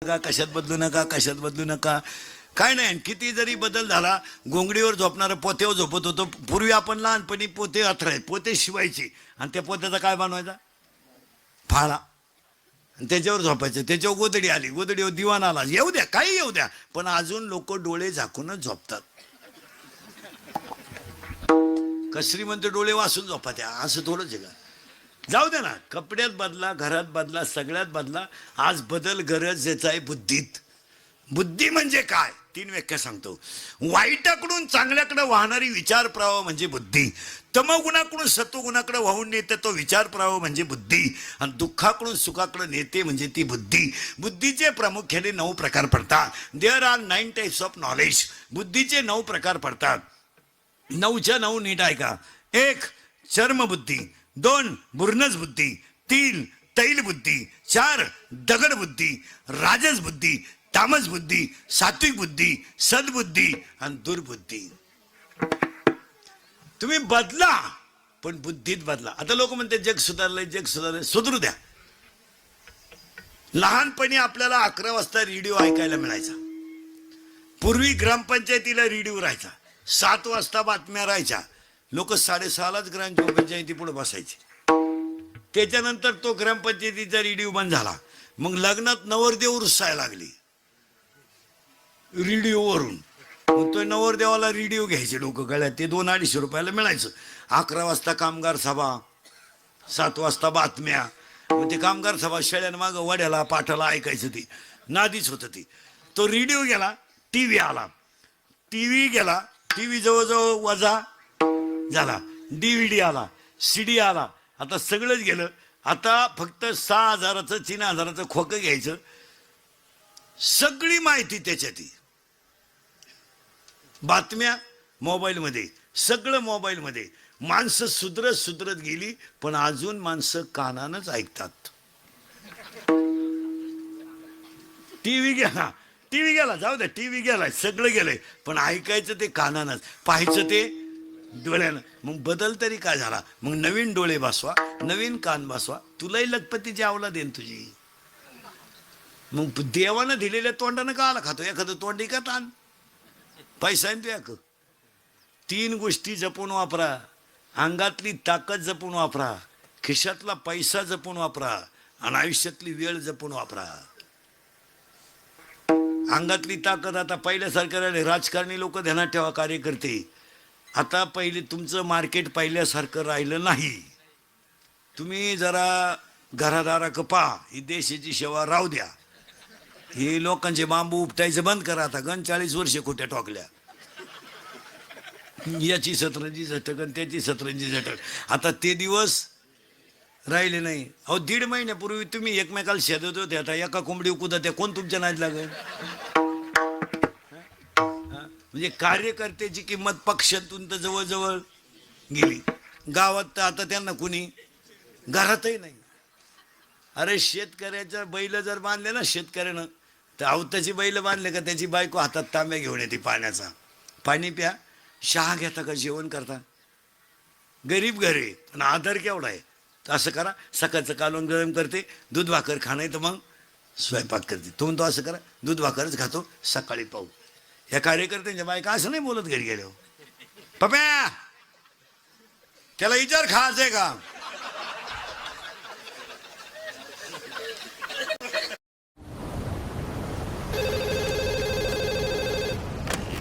का, कशात बदलू नका, कशात बदलू नका. काय नाही, किती जरी बदल झाला, घोंगडीवर झोपणारं पोत्यावर झोपत होतो. पूर्वी आपण लहानपणी पोते अथराय पोते शिवायचे आणि त्या पोत्याचा काय बनवायचा, फाळा, त्याच्यावर झोपायचं. त्याच्यावर गोदडी आली, गोदडीवर दिवाण आला, येऊ द्या काही येऊ द्या, पण अजून लोक डोळे झाकूनच झोपतात. कसरी म्हणते डोळे वासून झोपा त्या, असं थोडंच आहे का. जाऊ दे ना, कपड्यात बदला, घरात बदला, सगळ्यात बदला. आज बदल गरजेचा आहे बुद्धीत. बुद्धी म्हणजे काय, 3 व्याख्या सांगतो. वाईटाकडून चांगल्याकडे वाहणारी विचार प्रवाह म्हणजे बुद्धी. तमगुणाकडून सत्वगुणाकडे वाहून नेते तो विचार प्रवाह म्हणजे बुद्धी. आणि दुःखाकडून सुखाकडे नेते म्हणजे ती बुद्धी. बुद्धीचे प्रामुख्याने 9 प्रकार पडतात. There are 9 types of knowledge. बुद्धीचे 9 प्रकार पडतात. 9च्या 9 नीट ऐका. 1 चर्मबुद्धी, 2 बुर्नस बुद्धी, 3 तैल बुद्धी, 4 दगड बुद्धी, राजस बुद्धी, तामस बुद्धी, सात्विक बुद्धी, सद्बुद्धी आणि दुर्बुद्धी. तुम्ही बदला, पण बुद्धीत बदला. आता लोक म्हणते जग सुधारलंय, जग सुधारलंय. सुधरू द्या. लहानपणी आपल्याला 11 वाजता रेडिओ ऐकायला मिळायचा. पूर्वी ग्रामपंचायतीला रेडिओ राहायचा. 7 वाजता बातम्या राहायच्या. लोक 6:30लाच ग्रामपंचायती पुढे बसायचे. त्याच्यानंतर तो ग्रामपंचायतीचा रेडिओ बंद झाला. मग लग्नात नवरदेव रुसायला लागली रेडिओवरून. मग तो नवरदेवाला रेडिओ घ्यायचे लोक गळ्यात. ते 200-250 रुपयाला मिळायचं. 11 वाजता कामगार सभा, 7 वाजता बातम्या. मग ते कामगार सभा शेळ्यांमागं वड्याला पाठाला ऐकायचं. ती नादीच होतं ती. तो रेडिओ गेला, टीव्ही आला. टीव्ही गेला, टीव्ही जवळजवळ वजा झाला. DVD आला, CD आला. आता सगळंच गेलं. आता फक्त 6,000चं 3,000चं खोकं घ्यायचं. सगळी माहिती त्याच्यात. बातम्या मोबाईलमध्ये, सगळं मोबाईलमध्ये. माणसं सुधरत गेली, पण अजून माणसं कानानच ऐकतात. टीव्ही गेला, जाऊ द्या, टीव्ही गेलाय, सगळं गेलंय, पण ऐकायचं ते कानानच, पाहायचं ते डोळ्यानं. मग बदल तरी काय झाला. मग नवीन डोळे बसवा, नवीन कान बसवा. तुलाही लखपतीची अवलाद देईन तुझी. मग देवानं दिलेल्या तोंडानं का आला खातो. एखादं तोंडी का ताण, पैसा तू एक. 3 गोष्टी जपून वापरा. अंगातली ताकद जपून वापरा, खिशातला पैसा जपून वापरा आणि आयुष्यातली वेळ जपून वापरा. अंगातली ताकद आता पहिल्यासारखं राहिले. राजकारणी लोक ध्यानात ठेवा, कार्यकर्ते. आता पहिले तुमचं मार्केट पहिल्यासारखं राहिलं नाही. तुम्ही जरा घरादारा कपा, ही देशाची सेवा राहू द्या. हे लोकांचे बांबू उपटायचं बंद करा. आता 40 वर्ष खोट्या टोकल्या. याची सतरंजी झटक आणि त्याची सतरंजी झटक. आता ते दिवस राहिले नाही. अहो 1.5 महिन्यापूर्वी तुम्ही एकमेकाला शेदत होते. आता एका कोंबडी कुदा त्या कोण तुमच्या नाद लागेल. म्हणजे कार्यकर्त्याची किंमत पक्षातून तर जवळजवळ गेली. गावात तर आता त्यांना कुणी घरातही नाही. अरे शेतकऱ्याच्या बैल जर बांधले ना शेतकऱ्यानं, तर अवताची बैल बांधले का त्याची बायको हातात तांब्या घेऊन येते पाण्याचा. पाणी प्या, चहा घेता का जेवण करता. गरीब घरे पण आधार केवढा आहे. तर असं करा, सकाळचं कालवण गरम करते, दूध भाकर खाणं तर मग स्वयंपाक करते. तो असं करा, दूध भाकरच खातो, सकाळी पाहू. या कार्यकर्त्यांच्या बायका असं नाही बोलत घरी गेलो. पप्या त्याला विचार खायचंय का.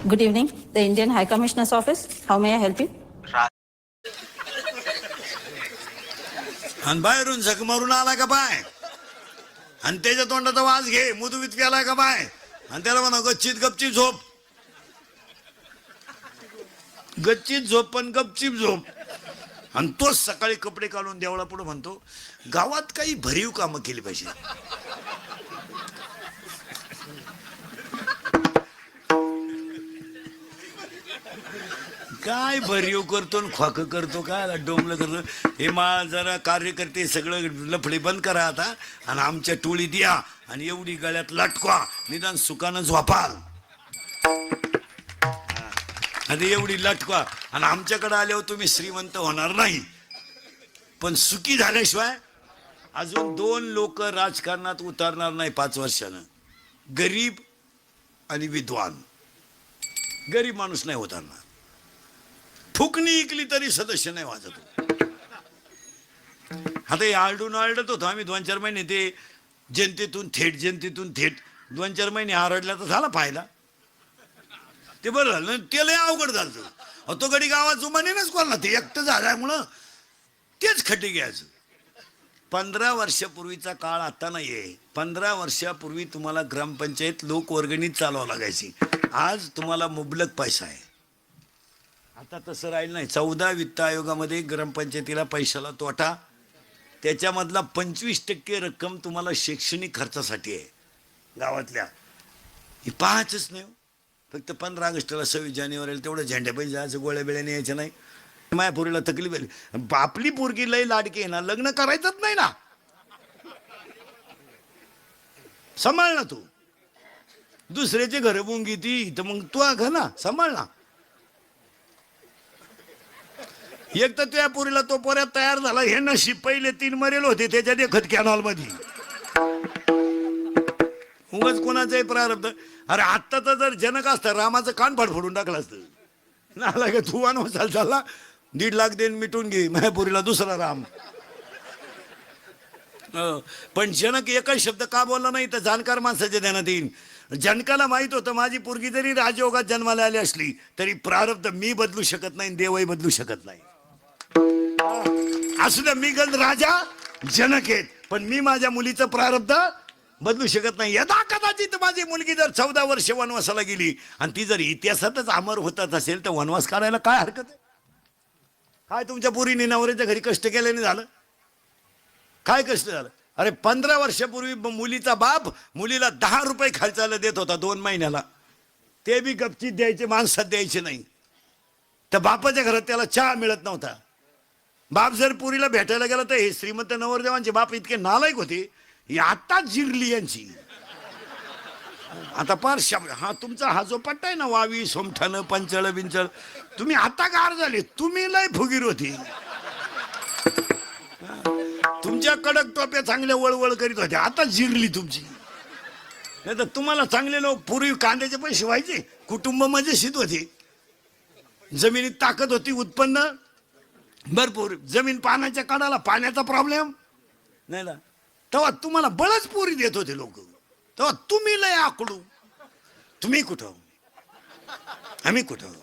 Good evening, the Indian High Commissioner's office. How may I help you? आणि बाहेरून झक मारून आला का बाय, आणि त्याच्या तोंडाचा वास घे, मुदवीत गेला का बाय, आणि त्याला म्हणा गच्चीत गपचीप झोप. गच्चीत झोप पण गपचीप झोप. आणि तोच सकाळी कपडे काढून देवळा पुढे म्हणतो गावात काही भरीव कामं केली पाहिजे. काय भरीव करतो ख्वाक करतो, काय डोंबलं करतो. हे मा जरा कार्यकर्ते सगळं लफडे बंद करा आता, आणि आमच्या टोळीत या आणि एवढी गळ्यात लटकवा, निदान सुखानं झोपाल. आणि एवढी लटकवा, आणि आमच्याकडे आल्यावर तुम्ही श्रीमंत होणार नाही, पण सुखी झाल्याशिवाय. अजून 2 लोक राजकारणात उतरणार नाही 5 वर्षानं. गरीब आणि विद्वान. गरीब माणूस नाही होताना फुकणी इकली तरी सदस्य नाही वाजत. आता हे आरडून आरडत होतो आम्ही 2-4 महिने. ते जनतेतून थेट 2-4 महिने आरडला तर झाला फायदा. ते बरं झालं. ते लय अवघड झालं. तो गडी गावाचं म्हणेनच कोणाला ते एकटं झाल्यामुळं तेच खड्डे घ्यायचं. 15 वर्षापूर्वीचा काळ आता नाहीये. 15 वर्षापूर्वी तुम्हाला ग्रामपंचायत लोकवर्गणीत चालवावं लागायची. आज तुम्हाला मुबलक पैसा आहे. आता तसं राहिलं नाही. 14 वित्त आयोगामध्ये ग्रामपंचायतीला पैशाला तोटा. त्याच्यामधला 25% रक्कम तुम्हाला शैक्षणिक खर्चासाठी आहे गावातल्या. ही पाहायचंच नाही. फक्त 15 ऑगस्टला 26 जानेवारीला तेवढं झेंड्या पैसे जायचं, गोळ्या बिळ्याने यायचं नाही. माया पोरीला तकलीफ आली. आपली पोरगी लय लाडकी आहे ना, लग्न करायचंच नाही ना. सांभाळ ना तू. दुसऱ्याचे घर बुंगी ती तर मग तू घर ना सांभाळ ना. एक तर त्या पोरीला तो पोऱ्यात तयार झाला. हे नशीब पहिले 3 मरेल होते त्याच्या देखत कॅनॉल मध्ये. उगाच कोणाचंही प्रारब्ध. अरे आत्ता तर जर जनक असतं रामाचं कान फाडफोडून टाकलं असतं. नाला का तू वनवासाला चालला 1.5 लाख देऊन मिटून घे मायापुरीला दुसरा राम. पण जनक एकच शब्द का बोलला नाही तर जाणकार माणसाच्या ध्यानात येईल. जनकाला माहित होतं माझी पोरगी जरी राजयोगात जन्माला आली असली तरी प्रारब्ध मी बदलू शकत नाही, देवही बदलू शकत नाही. असू द्या मी गंध राजा जनक आहेत पण मी माझ्या मुलीचं प्रारब्ध बदलू शकत नाही. यदा कदाचित माझी मुलगी जर 14 वर्ष वनवासाला गेली आणि ती जर इतिहासातच अमर होतच असेल तर वनवास करायला काय हरकत आहे? काय तुमच्या पोरीने नवऱ्याच्या घरी कष्ट केल्याने झालं? काय कष्ट झालं? अरे 15 वर्षापूर्वी मुलीचा बाप मुलीला 10 रुपये खर्चायला देत होता 2 महिन्याला. ते बी गपचीत द्यायचे, माणसात द्यायचे नाही. तर बापाच्या घरात त्याला चहा मिळत नव्हता. बाप जर पुरीला भेटायला गेला तर हे श्रीमंत नवरदेवांचे बाप इतके नालायक होते. आता जिरली यांची. आता पार हा तुमचा हा जो पट्टा आहे ना वावी सोमठाणं पंचळ बिंचळ तुम्ही आता गार झाले. तुम्ही लय फुगीर होती. तुमच्या कडक टोप्या चांगल्या वळवळ करीत होत्या. आता जिरली तुमची. नाही तर तुम्हाला चांगले लोक पूर्वी कांद्याचे पैसे व्हायचे. कुटुंब मजेशीर होते. जमिनीत ताकद होती, उत्पन्न भरपूर. जमीन पाण्याच्या कडाला पाण्याचा प्रॉब्लेम नाही ना. तेव्हा तुम्हाला बळच पोरी देत होते लोक. तेव्हा तुम्ही लय आकडू. तुम्ही कुठं आम्ही कुठं.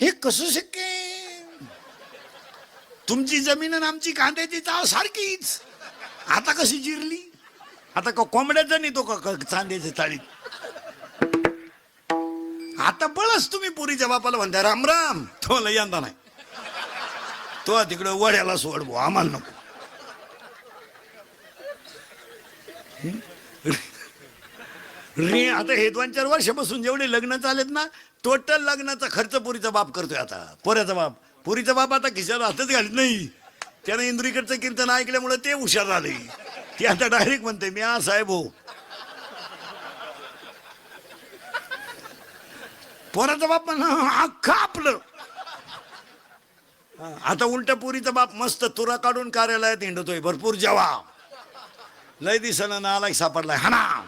हे कसं शक्य? तुमची जमीन आणि आमची कांद्याची चाळ सारखीच. आता कशी जिरली? आता का कोंबड्याचा नाही तो का चांद्याच्या चाळीत. आता बळच तुम्ही पुरीच्या बापाला म्हणता राम राम. तो लय यंदा नाही. तो तिकडं वड्याला सोड भाऊ आम्हाला नको. रे आता हे 2-4 वर्षापासून जेवढे लग्न चालेत ना टोटल लग्नाचा खर्च पुरीचा बाप करतोय. आता पोऱ्याचा बाप. पुरीचा बाप आता खिशाला हातच घालत नाही. त्यानं इंद्रिकडचं कीर्तन ऐकल्यामुळे ते हुशार झाले. ते आता डायरेक्ट म्हणते मी हा साहेब हो. पोराचा बाप अख्खा आपलं. आता उलट पुरीचा बाप मस्त तुरा काढून कार्यालयात हिंडतोय. भरपूर जेवा लय दिसना नालायक सापडलाय हा ना.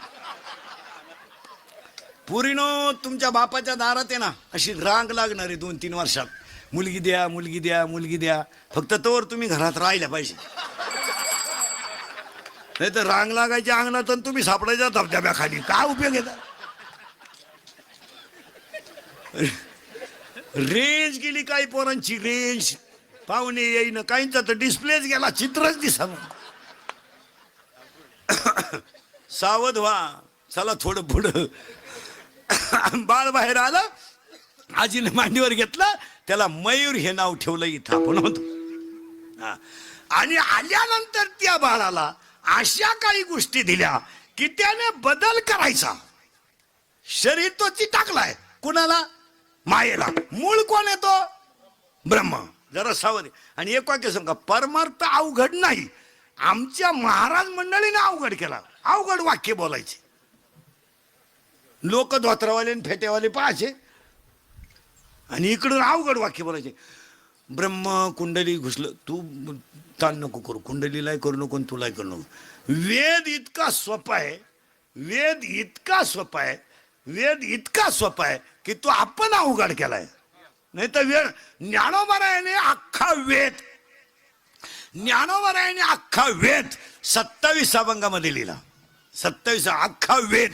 पुरीनो तुमच्या बापाच्या दारात आहे ना अशी रांग लागणार आहे 2-3 वर्षात. मुलगी द्या मुलगी द्या मुलगी द्या. फक्त तोवर तुम्ही घरात राहिल्या पाहिजे. नाही तर रांग लागायची अंगणात आणि तुम्ही सापडायच्या धबधब्याखाली. काय उपयोग आहे? रेंज गेली काही पोरांची. रेंज पाहुणे येईन काहींचा तर डिस्प्लेच गेला. चित्रच दिसत. सावध व्हा. चला थोडं पुढं. बाळ बाहेर आलं. आजीने मांडीवर घेतलं. त्याला मयूर हे नाव ठेवलं. इथं आपण होतो. आणि आल्यानंतर त्या बाळाला अशा काही गोष्टी दिल्या की त्याने बदल करायचा. शरीर तो चिटाकलाय. कुणाला? मायेला. मूळ कोण येतो? ब्रह्म. जरा सावध. आणि एक वाक्य सांगा परमार्थ अवघड नाही. आमच्या महाराज मंडळीने अवघड केला. अवघड वाक्य बोलायचे. लोक धोत्रावाले आणि फेट्यावाले पाहायचे आणि इकडून अवघड वाक्य बोलायचे. ब्रह्म कुंडली घुसलं. तू ताण नको करू. कुंडलीलाही करू नको तुलाही करू नको. वेद इतका सोपा आहे वेद इतका सोपा आहे, वेद इतका सोपा आहे की तो आपण अवघड केलाय. नाही तर वेळ ज्ञानोबरायाने अख्खा वेद, ज्ञानोबरायाने अख्खा वेद 27 अभंगामध्ये लिहिला. 27 अख्खा वेद.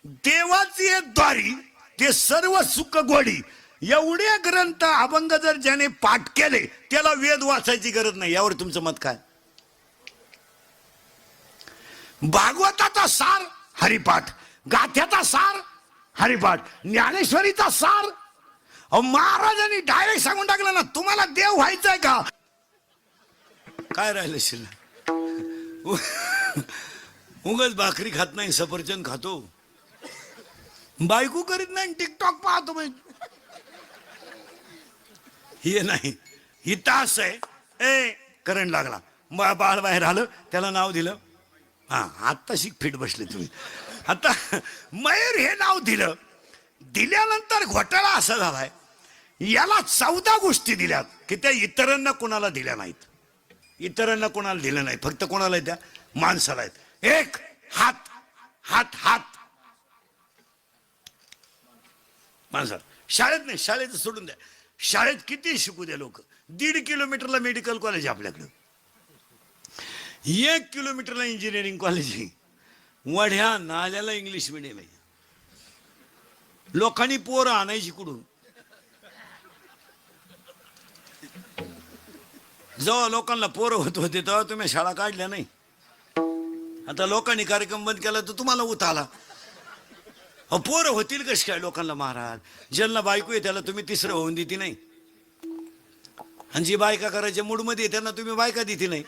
देवाची द्वारी ते सर्व सुख गोडी एवढे ग्रंथ अभंग जर ज्याने पाठ केले त्याला वेद वाचायची गरज नाही. यावर तुमचं मत काय? भागवताचा सार हरिपाठ, गाथ्याचा सार हरिपाठ, ज्ञानेश्वरीचा सार. महाराजांनी डायरेक्ट सांगून टाकलं ना, तुम्हाला देव व्हायचंय का? काय राहिलं शिल्लक? उगाच भाकरी खात नाही, सफरचंद खातो, बायको करीत नाही, टिकटॉक पाहतो. हे नाही, ही तास आहे. ए करंट लागला, बाळ बाहेर आलं, त्याला नाव दिलं. हा आत्ता शिक फिट बसले तुम्ही. आता मयूर हे नाव दिलं. दिल्यानंतर घोटाळा असा झालाय, याला 14 गोष्टी दिल्यात की त्या इतरांना कोणाला दिल्या नाहीत. इतरांना कोणाला दिलं नाही, फक्त कोणाला त्या माणसाला आहेत. एक हात, हात हात माणसाला. शाळेत नाही, शाळेचं सोडून द्या. शाळेत किती शिकू द्या लोक. 1.5 किलोमीटरला मेडिकल कॉलेज आहे आपल्याकडं, 1 किलोमीटरला इंजिनिअरिंग कॉलेज आहे, वढ्या नाल्याला इंग्लिश मिडियम आहे. लोकांनी पोरं आणायची कुठून? जेव्हा लोकांना पोरं होत होते तेव्हा तुम्ही शाळा काढल्या नाही. आता लोकांनी कार्यक्रम बंद केला तर तुम्हाला उत आला. पोरं होतील कशी काय लोकांना महाराज? ज्यांना बायको आहे त्याला तुम्ही तिसरं होऊन देती नाही, आणि जी बायका करायच्या मूडमध्ये त्यांना तुम्ही बायका देती नाही.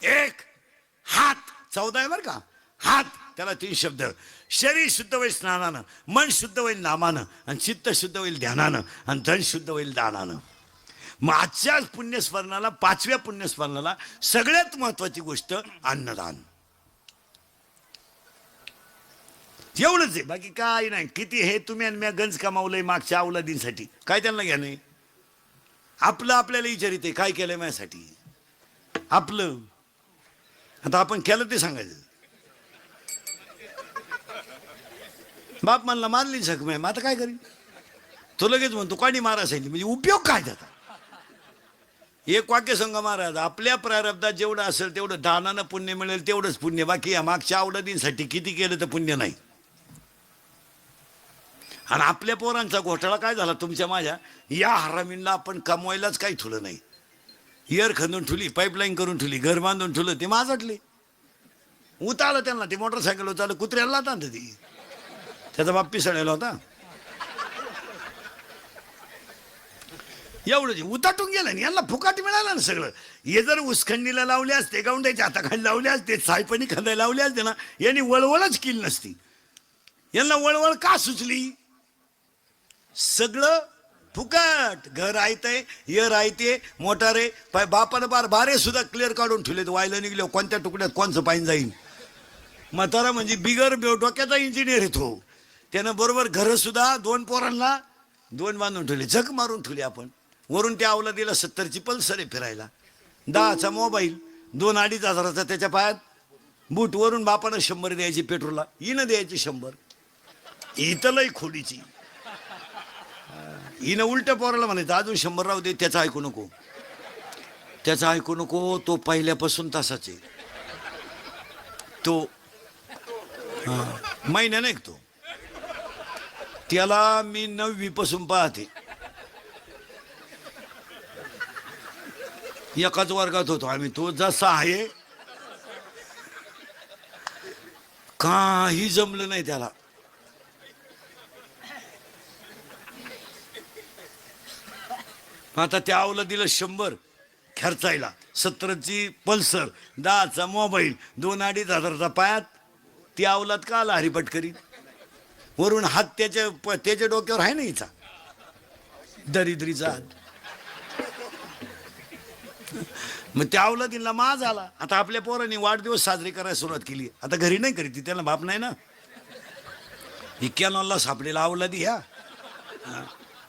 एक हात 14 आहे बरं का. हात, त्याला 3 शब्द. शरीर शुद्ध होईल स्नानानं, मन शुद्ध होईल नामानं, आणि चित्त शुद्ध होईल ध्यानानं, आणि धन शुद्ध होईल दानानं. मग आजच्या पुण्यस्मरणाला, 5व्या पुण्यस्मरणाला सगळ्यात महत्वाची गोष्ट अन्नदान. एवढंच आहे, बाकी काय नाही. किती हे तुम्ही आणि मी गंज कमावलंय मागच्या अवलादींसाठी, काय त्यांना घ्या नाही. आपलं आपल्याला विचारित आहे काय केलंय माझ्यासाठी आपलं. आता आपण केलं ते सांगायचं. बाप म्हणला मारली जखम आहे, मग आता काय करीन? तो लगेच म्हणतो काढी मारा सांगितली, म्हणजे उपयोग काय त्याचा? एक वाक्य संघ महाराज, आपल्या प्रारब्धात जेवढं असेल तेवढं दानानं पुण्य मिळेल, तेवढंच पुण्य. बाकी या मागच्या अवलादींसाठी किती केलं तर पुण्य नाही. आणि आपल्या पोरांचा घोटाळा काय झाला तुमच्या माझ्या या हरामींना? आपण कमवायलाच काही ठुलं नाही. इयर खंदून ठुली, पाईपलाईन करून ठुली, घर बांधून ठुलं, ते माझटले. उतारलं त्यांना, ते मोटरसायकल उतारलं, कुत्र्याला लाता ती, त्याचा बाप पिसळलेला होता. एवढं उताटून गेलं आणि यांना फुकाट मिळालं ना सगळं. हे जर उसखंडीला लावले असते, गावंड्याच्या हाताखाली लावले असते, सायपणी खांदायला लावले असते ना, यांनी वळवळच केली नसती. यांना वळवळ का सुचली? सगळं फुकट. घर आयतंय, यर आयते, मोटार आहे. बापानं बारे सुद्धा क्लिअर काढून ठेवले. व्हायला निघले कोणत्या तुकड्यात कोणचं पाणी जाईल. म्हातारा म्हणजे बिगर डोक्याचा इंजिनियर येतो. त्यानं बरोबर घर सुद्धा 2 पोरांना 2 बांधून ठेवले, जग मारून ठेवले. आपण वरून त्या अवलादीला 70ची पल्सर आहे फिरायला, 10चा मोबाईल, 2-2.5 हजाराचा त्याच्या पायात बूट. वरून बापानं 100 द्यायची पेट्रोलला, हिनं द्यायची 100. इथं लई खोडीची. हिनं उलट पोराला म्हणायचं अजून 100 राहू दे, त्याचं ऐकू नको, त्याचं ऐकू नको. तो पहिल्यापासून तसाच आहे. तो महिन्या नाही तो. त्याला मी 9वी पासून पाहते, एकाच वर्गात होतो आम्ही. तो जसा आहे काही जमलं नाही त्याला. आता त्या अवलादीला 100 खर्चायला, 70ची पल्सर, 10चा मोबाईल, 2-2.5 हजाराचा पायात. ती अवलाद का आला हरिपट करीत. वरून हात त्याच्या डोक्यावर आहे ना हिचा दरिद्रीचा हात. मग त्या अवलादीला माज आला. आता आपल्या पोरांनी वाढदिवस साजरे करायला सुरुवात केली. आता घरी नाही करीत, त्याला बाप नाही ना. इक्यानॉलला सापडेला अवलादी ह्या.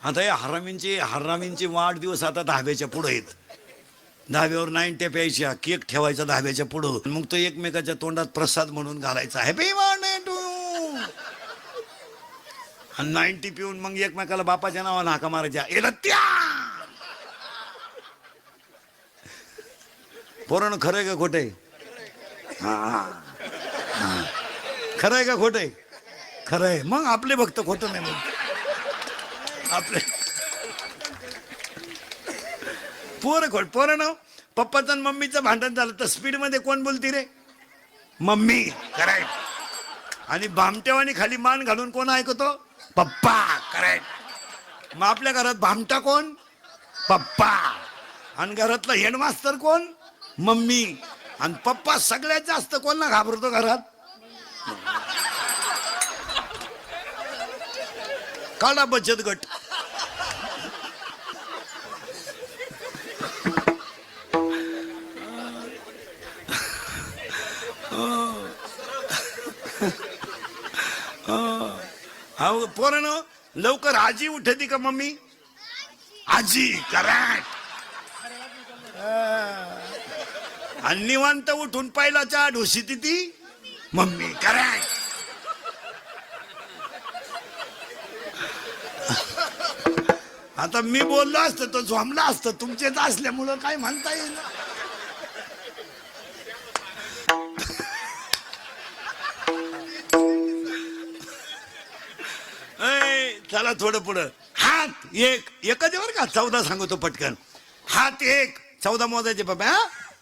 आता या हरामींचे वाढदिवस आता 10व्याच्या पुढे आहेत. धाब्यावर 90 प्यायच्या, केक ठेवायचा धाब्याच्या पुढं, मग तो एकमेकाच्या तोंडात प्रसाद म्हणून घालायचा, हॅपी बर्थडे टू यू. आणि 90 पिऊन मग एकमेकाला बापाच्या नावानं हाका मारायच्या, एला त्या. पोरानं खरंय का खोटंय? खरंय का खोटंय? खरंय. मग आपले भक्त खोटं नाही म्हणते आपले. पोरानं पप्पाचं आणि मम्मीचं भांडण झालं तर स्पीड मध्ये कोण बोलती रे? मम्मी. करेक्ट. आणि भामट्यावानी खाली मान घालून कोण ऐकतो? पप्पा. करेक्ट. मग आपल्या घरात भामटा कोण? पप्पा. आणि घरातला हेडमास्तर कोण? मम्मी. आणि पप्पा सगळ्यात जास्त कोणला घाबरतो घरात? काढा बचत गट. पोरानं लवकर आजी उठती का मम्मी? आजी. करेक्ट. आणि निवांत उठून पहिला चहा ढोशी ती मम्मी. करेक्ट. आता मी बोललो असतो तो झोंबला असतो, तुमचेच असल्यामुळं काय म्हणता येईल. चला थोडं पुढं. हात एक. एकच वर का 14 सांगतो पटकन. हात एक. 14 मोजायचे बाबा.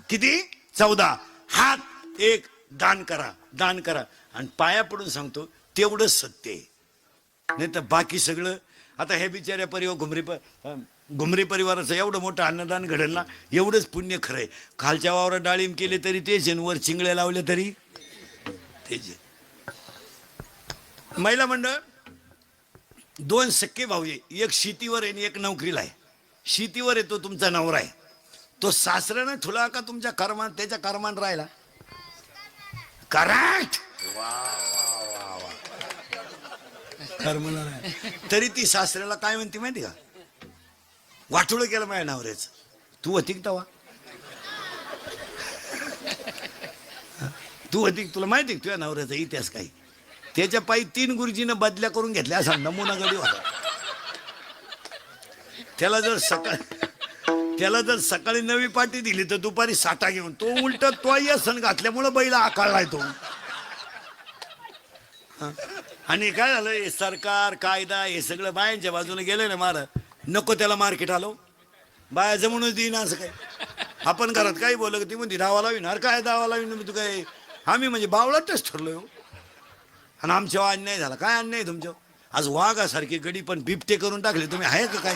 किती? 14. हात एक. दान करा. दान करा. आणि पाया पडून सांगतो तेवढंच सत्य आहे, नाही तर बाकी सगळं. आता हे बिचाऱ्या घुमरी परिवाराचं एवढं मोठं अन्नदान घडेल ना, एवढंच पुण्य खरंय. खालच्या वावरात डाळिंब केले तरी तेच, वर चिंगळ्या लावल्या तरी तेच. महिला मंडळ 2 सख्खे भाऊ आहे, एक शेतीवर आहे आणि एक नोकरीला आहे. शेतीवर आहे तो तुमचा नवरा आहे, तो सासऱ्यानं ठुला का तुमच्या कर्मान, त्याच्या कर्मान राहिला. करेक्ट. तरी ती सासऱ्याला काय म्हणते माहिती का? वाटोळं केलं माझ्या नवऱ्याचं. तू होती तवा? तू होती? तुला माहिती का तुझ्या नवऱ्याचा इतिहास काही? त्याच्या पायी 3 गुरुजीनं बदल्या करून घेतल्या असा नमुना गडी होता. त्याला जर सकाळी नवी पाटी दिली तर दुपारी साठा घेऊन तो उलट तो सण घातल्यामुळं बैला आकाळलाय तो. आणि काय झालं, हे सरकार कायदा हे सगळं बायांच्या बाजूने गेलं ना. मार नको त्याला मार्केट आलो, बाया जमूनच देईन असं काय. आपण घरात काही बोललं ती म्हणते दावा लावीन. अरे काय दावा लावीन तू? काय आम्ही म्हणजे बावळाटच ठरलोय. आणि आमच्यावर अन्याय झाला. काय अन्याय तुमच्या? आज वाघासारखी गडी पण बिबटे करून टाकले तुम्ही. आहे का काय?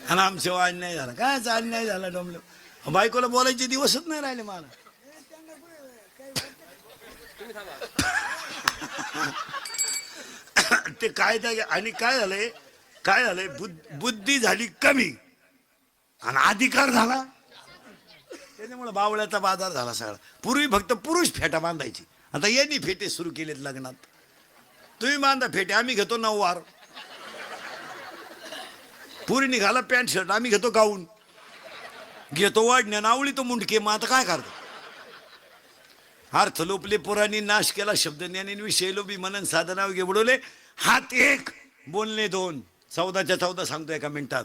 आणि आमच्यावर अन्याय झाला. कायचा अन्याय झाला? डोंबलं. बायकोला बोलायचे दिवसच नाही राहिले मला. ते कायदा. आणि काय झालंय बुद्धी झाली कमी आणि अधिकार झाला, त्याच्यामुळे बावळ्याचा बाजार झाला सगळा. पूर्वी फक्त पुरुष फेटा बांधायची, आता यांनी फेटे सुरू केलेत लग्नात. तुम्ही बांधा फेटे, आम्ही घेतो 9 वार. पुरी निघाला पॅन्ट शर्ट, आम्ही घेतो गाऊन. घेतो वाढण्या नावळी तो मुंडके. मग आता काय करतो? अर्थ लोपले पुराणी, नाश केला शब्द ज्ञानी, विषय लोभी मनन साधना बुडवले. हात एक. बोलणे 2. 14च्या 14 सांगतो एका मिनिटात.